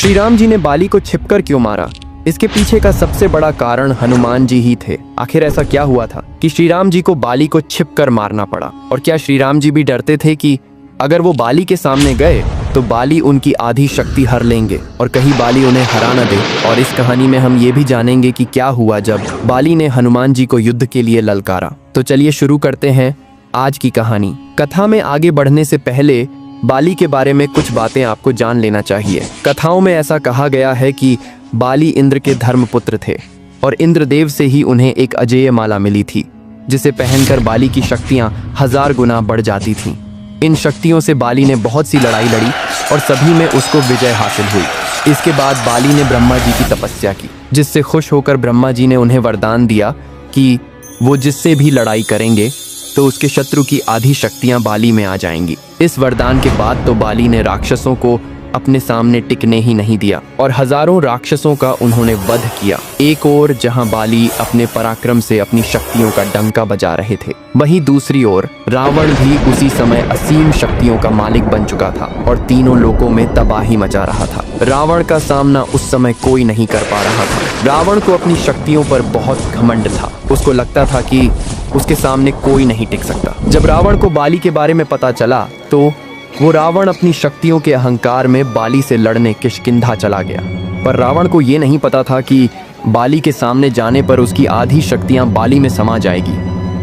श्री राम जी ने बाली को छिपकर क्यों मारा? इसके पीछे का सबसे बड़ा कारण हनुमान जी ही थे। आखिर ऐसा क्या हुआ था कि श्री राम जी को बाली को छिपकर मारना पड़ा? और क्या श्री राम जी भी डरते थे कि अगर वो बाली के सामने गए तो बाली उनकी आधी शक्ति हर लेंगे और कहीं बाली उन्हें हरा न दे? और इस कहानी में हम ये भी जानेंगे कि क्या हुआ जब बाली ने हनुमान जी को युद्ध के लिए ललकारा। तो चलिए शुरू करते हैं आज की कहानी। कथा में आगे बढ़ने से पहले बाली के बारे में कुछ बातें आपको जान लेना चाहिए। कथाओं में ऐसा कहा गया है कि बाली इंद्र के धर्मपुत्र थे और इंद्रदेव से ही उन्हें एक अजेय माला मिली थी, जिसे पहनकर बाली की शक्तियां 1000 गुना बढ़ जाती थीं। इन शक्तियों से बाली ने बहुत सी लड़ाई लड़ी और सभी में उसको विजय हासिल हुई। इसके बाद बाली ने ब्रह्मा जी की तपस्या की, जिससे खुश होकर ब्रह्मा जी ने उन्हें वरदान दिया कि वो जिससे भी लड़ाई करेंगे तो उसके शत्रु की आधी शक्तियां बाली में आ जाएंगी। इस वरदान के बाद तो बाली ने राक्षसों को अपने सामने टिकने ही नहीं दिया और हजारों राक्षसों का उन्होंने वध किया। एक ओर जहां बाली अपने पराक्रम से अपनी शक्तियों का डंका बजा रहे थे, वहीं दूसरी ओर रावण भी उसी समय असीम शक्तियों का मालिक बन चुका था और तीनों लोकों में तबाही मचा रहा था। रावण का सामना उस समय कोई नहीं कर पा रहा था। रावण को अपनी शक्तियों पर बहुत घमंड था। उसको लगता था कि उसके सामने कोई नहीं टिक सकता। जब रावण को बाली के बारे में पता चला तो वो रावण अपनी शक्तियों के अहंकार में बाली से लड़ने किष्किंधा चला गया। पर रावण को ये नहीं पता था कि बाली के सामने जाने पर उसकी आधी शक्तियां बाली में समा जाएगी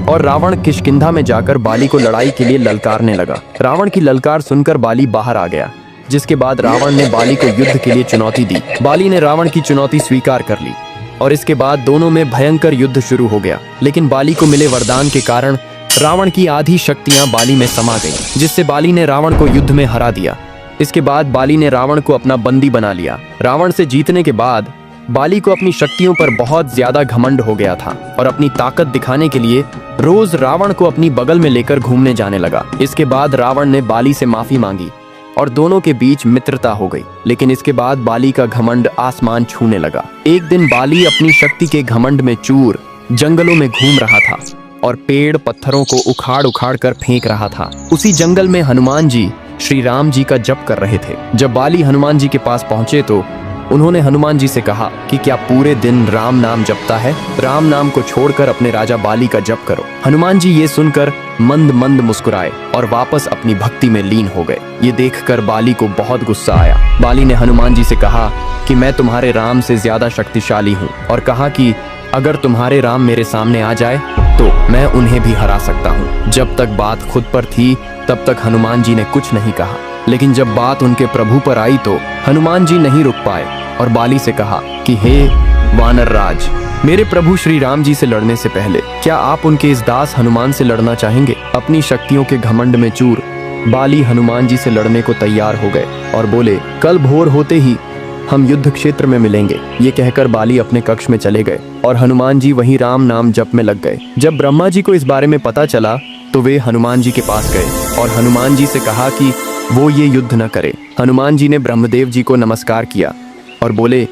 और रावण किष्किंधा में जाकर बाली को लड़ाई के लिए ललकारने लगा। रावण की ललकार सुनकर बाली बाहर आ गया, जिसके बाद रावण ने बाली को युद्ध के लिए चुनौती दी। बाली ने रावण की चुनौती स्वीकार कर ली और इसके बाद दोनों में भयंकर युद्ध शुरू हो गया। लेकिन बाली को मिले वरदान के कारण रावण की आधी शक्तियां बाली में समा गईं, जिससे बाली ने रावण को युद्ध में हरा दिया। इसके बाद बाली ने रावण को अपना बंदी बना लिया। रावण से जीतने के बाद बाली को अपनी शक्तियों पर बहुत ज्यादा घमंड हो गया था और अपनी ताकत दिखाने के लिए रोज रावण को अपनी बगल में लेकर घूमने जाने लगा। इसके बाद रावण ने बाली से माफी मांगी और दोनों के बीच मित्रता हो गई। लेकिन इसके बाद बाली का घमंड आसमान छूने लगा। एक दिन बाली अपनी शक्ति के घमंड में चूर जंगलों में घूम रहा था और पेड़ पत्थरों को उखाड़ उखाड़ कर फेंक रहा था। उसी जंगल में हनुमान जी श्री राम जी का जप कर रहे थे। जब बाली हनुमान जी के पास पहुंचे तो उन्होंने हनुमान जी से कहा कि क्या पूरे दिन राम नाम जपता है? राम नाम को छोड़कर अपने राजा बाली का जप करो। हनुमान जी ये सुनकर मंद मंद मुस्कुराए और वापस अपनी भक्ति में लीन हो गए। ये देखकर बाली को बहुत गुस्सा आया। बाली ने हनुमान जी से कहा कि मैं तुम्हारे राम से ज्यादा शक्तिशाली हूँ और कहा कि अगर तुम्हारे राम मेरे सामने आ जाए तो मैं उन्हें भी हरा सकता हूँ। जब तक बात खुद पर थी तब तक हनुमान जी ने कुछ नहीं कहा, लेकिन जब बात उनके प्रभु पर आई तो हनुमान जी नहीं रुक पाए और बाली से कहा कि हे वानर राज, मेरे प्रभु श्री राम जी से लड़ने से पहले क्या आप उनके इस दास हनुमान से लड़ना चाहेंगे? अपनी शक्तियों के घमंड में चूर बाली हनुमान जी से लड़ने को तैयार हो गए और बोले, कल भोर होते ही हम युद्ध क्षेत्र में मिलेंगे। ये कहकर बाली अपने कक्ष में चले गए और हनुमान जी वहीं राम नाम जप में लग गए। जब ब्रह्मा जी को इस बारे में पता चला तो वे हनुमान जी के पास गए और हनुमान जी से कहा कि वो ये युद्ध न करे। हनुमान जी ने ब्रह्मदेव जी को नमस्कार किया और बोले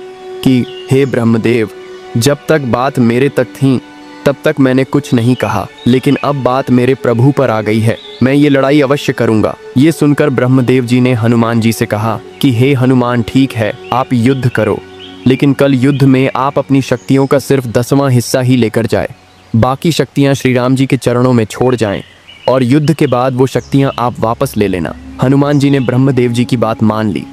कि हे ब्रह्मदेव, जब तक बात मेरे तक थी तब तक मैंने कुछ नहीं कहा, लेकिन अब बात मेरे प्रभु पर आ गई है, मैं ये लड़ाई अवश्य करूंगा। ये सुनकर ब्रह्मदेव जी ने हनुमान जी से कहा कि हे हनुमान, ठीक है आप युद्ध करो, लेकिन कल युद्ध में आप अपनी शक्तियों का सिर्फ 10वां हिस्सा ही लेकर जाए। बाकी शक्तियां श्री राम जी के चरणों में छोड़ जाएं और युद्ध के बाद वो शक्तियां आप वापस ले लेना। हनुमान जी ने ब्रह्मदेव जी की बात मान ली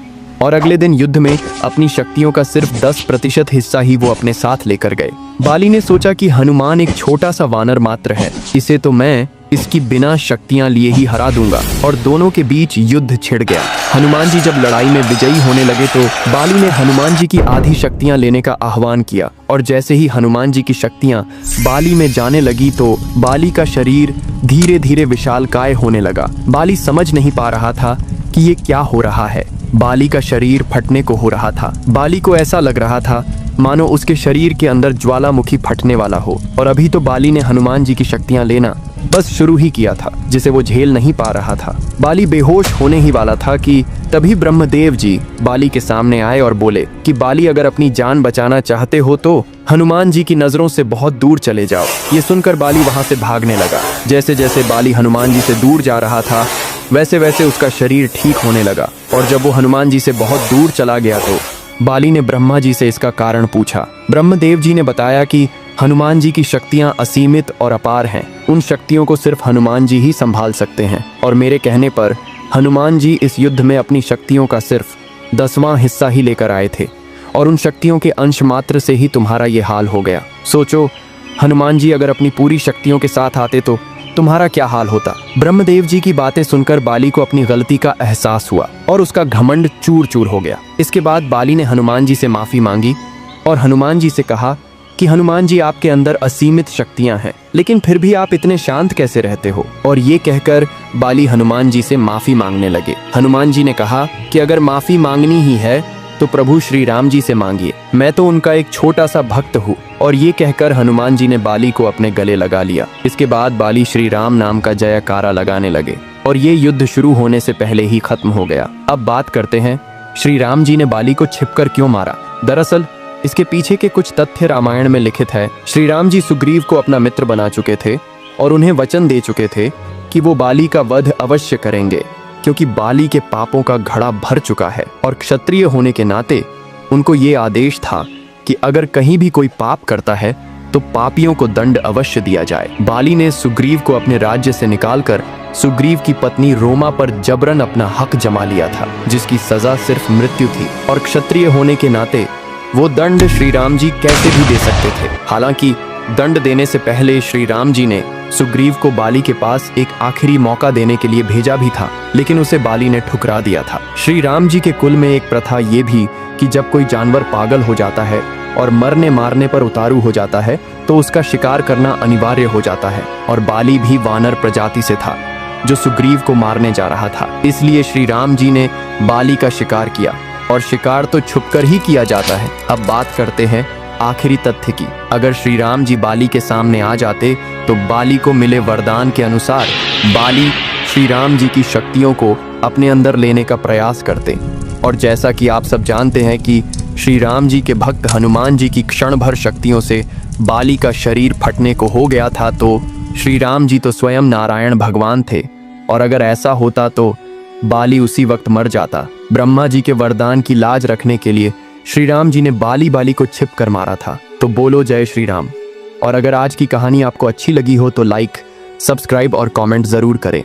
और अगले दिन युद्ध में अपनी शक्तियों का सिर्फ 10% हिस्सा ही वो अपने साथ लेकर गए। बाली ने सोचा कि हनुमान एक छोटा सा वानर मात्र है, इसे तो मैं इसकी बिना शक्तियां लिए ही हरा दूंगा। और दोनों के बीच युद्ध छिड़ गया। हनुमान जी जब लड़ाई में विजयी होने लगे तो बाली ने हनुमान जी की आधी शक्तियां लेने का आह्वान किया और जैसे ही हनुमान जी की शक्तियां बाली में जाने लगी तो बाली का शरीर धीरे धीरे विशालकाय होने लगा। बाली समझ नहीं पा रहा था कि ये क्या हो रहा है। बाली का शरीर फटने को हो रहा था। बाली को ऐसा लग रहा था मानो उसके शरीर के अंदर ज्वालामुखी फटने वाला हो। और अभी तो बाली ने हनुमान जी की शक्तियां लेना बस शुरू ही किया था, जिसे वो झेल नहीं पा रहा था। बाली बेहोश होने ही वाला था कि तभी ब्रह्मदेव जी बाली के सामने आए और बोले कि बाली, अगर अपनी जान बचाना चाहते हो तो हनुमान जी की नजरों से बहुत दूर चले जाओ। ये सुनकर बाली वहां से भागने लगा। जैसे जैसे बाली हनुमान जी से दूर जा रहा था वैसे वैसे उसका शरीर ठीक होने लगा और जब वो हनुमान जी से बहुत दूर चला गया तो बाली ने ब्रह्मा जी से इसका कारण पूछा। ब्रह्मदेव जी ने बताया कि हनुमान जी की शक्तियां असीमित और अपार हैं। उन शक्तियों को सिर्फ हनुमान जी ही संभाल सकते हैं और मेरे कहने पर हनुमान जी इस युद्ध में अपनी शक्तियों का सिर्फ 10वां हिस्सा ही लेकर आए थे और उन शक्तियों के अंश मात्र से ही तुम्हारा ये हाल हो गया। सोचो, हनुमान जी अगर अपनी पूरी शक्तियों के साथ आते तो तुम्हारा क्या हाल होता। ब्रह्मदेव जी की बातें सुनकर बाली को अपनी गलती का एहसास हुआ और उसका घमंड चूर चूर हो गया। इसके बाद बाली ने हनुमान जी से माफी मांगी और हनुमान जी से कहा कि हनुमान जी, आपके अंदर असीमित शक्तियां हैं, लेकिन फिर भी आप इतने शांत कैसे रहते हो। और ये कहकर बाली हनुमान जी से माफी मांगने लगे। हनुमान जी ने कहा कि अगर माफी मांगनी ही है तो प्रभु श्री राम जी से मांगिए, मैं तो उनका एक छोटा सा भक्त हूँ। और ये कहकर हनुमान जी ने बाली को अपने गले लगा लिया। इसके बाद बाली श्री राम नाम का जयकारा लगाने लगे और ये युद्ध शुरू होने से पहले ही खत्म हो गया। अब बात करते हैं श्री राम जी ने बाली को छिपकर क्यों मारा। दरअसल इसके पीछे के कुछ तथ्य रामायण में लिखित है। श्री राम जी सुग्रीव को अपना मित्र बना चुके थे और उन्हें वचन दे चुके थे कि वो बाली का वध अवश्य करेंगे, क्योंकि बाली के पापों का घड़ा भर चुका है और क्षत्रिय होने के नाते उनको ये आदेश था कि अगर कहीं भी कोई पाप करता है तो पापियों को दंड अवश्य दिया जाए। बाली ने सुग्रीव को अपने राज्य से निकालकर सुग्रीव की पत्नी रोमा पर जबरन अपना हक जमा लिया था, जिसकी सजा सिर्फ मृत्यु थी। और क्षत्रिय होने के नाते वो दंड श्री राम जी कैसे भी दे सकते थे। हालांकि दंड देने से पहले श्री राम जी ने सुग्रीव को बाली के पास एक आखिरी मौका देने के लिए भेजा भी था, लेकिन उसे बाली ने ठुकरा दिया था। श्री राम जी के कुल में एक प्रथा ये भी कि जब कोई जानवर पागल हो जाता है और मरने मारने पर उतारू हो जाता है तो उसका शिकार करना अनिवार्य हो जाता है। और बाली भी वानर प्रजाति से था जो सुग्रीव को मारने जा रहा था, इसलिए श्री राम जी ने बाली का शिकार किया और शिकार तो छुपकर ही किया जाता है। अब बात करते हैं आखिरी तथ्य की। अगर श्री राम जी बाली के सामने आ जाते तो बाली को मिले वरदान के अनुसार बाली श्री राम जी की शक्तियों को अपने अंदर लेने का प्रयास करते। और जैसा कि आप सब जानते हैं कि श्री राम जी के भक्त हनुमान जी की क्षण भर शक्तियों से बाली का शरीर फटने को हो गया था, तो श्री राम जी तो स्वयं नारायण भगवान थे और अगर ऐसा होता तो बाली उसी वक्त मर जाता। ब्रह्मा जी के वरदान की लाज रखने के लिए श्री राम जी ने बाली को छिप कर मारा था। तो बोलो जय श्री राम। और अगर आज की कहानी आपको अच्छी लगी हो तो लाइक, सब्सक्राइब और कमेंट जरूर करें।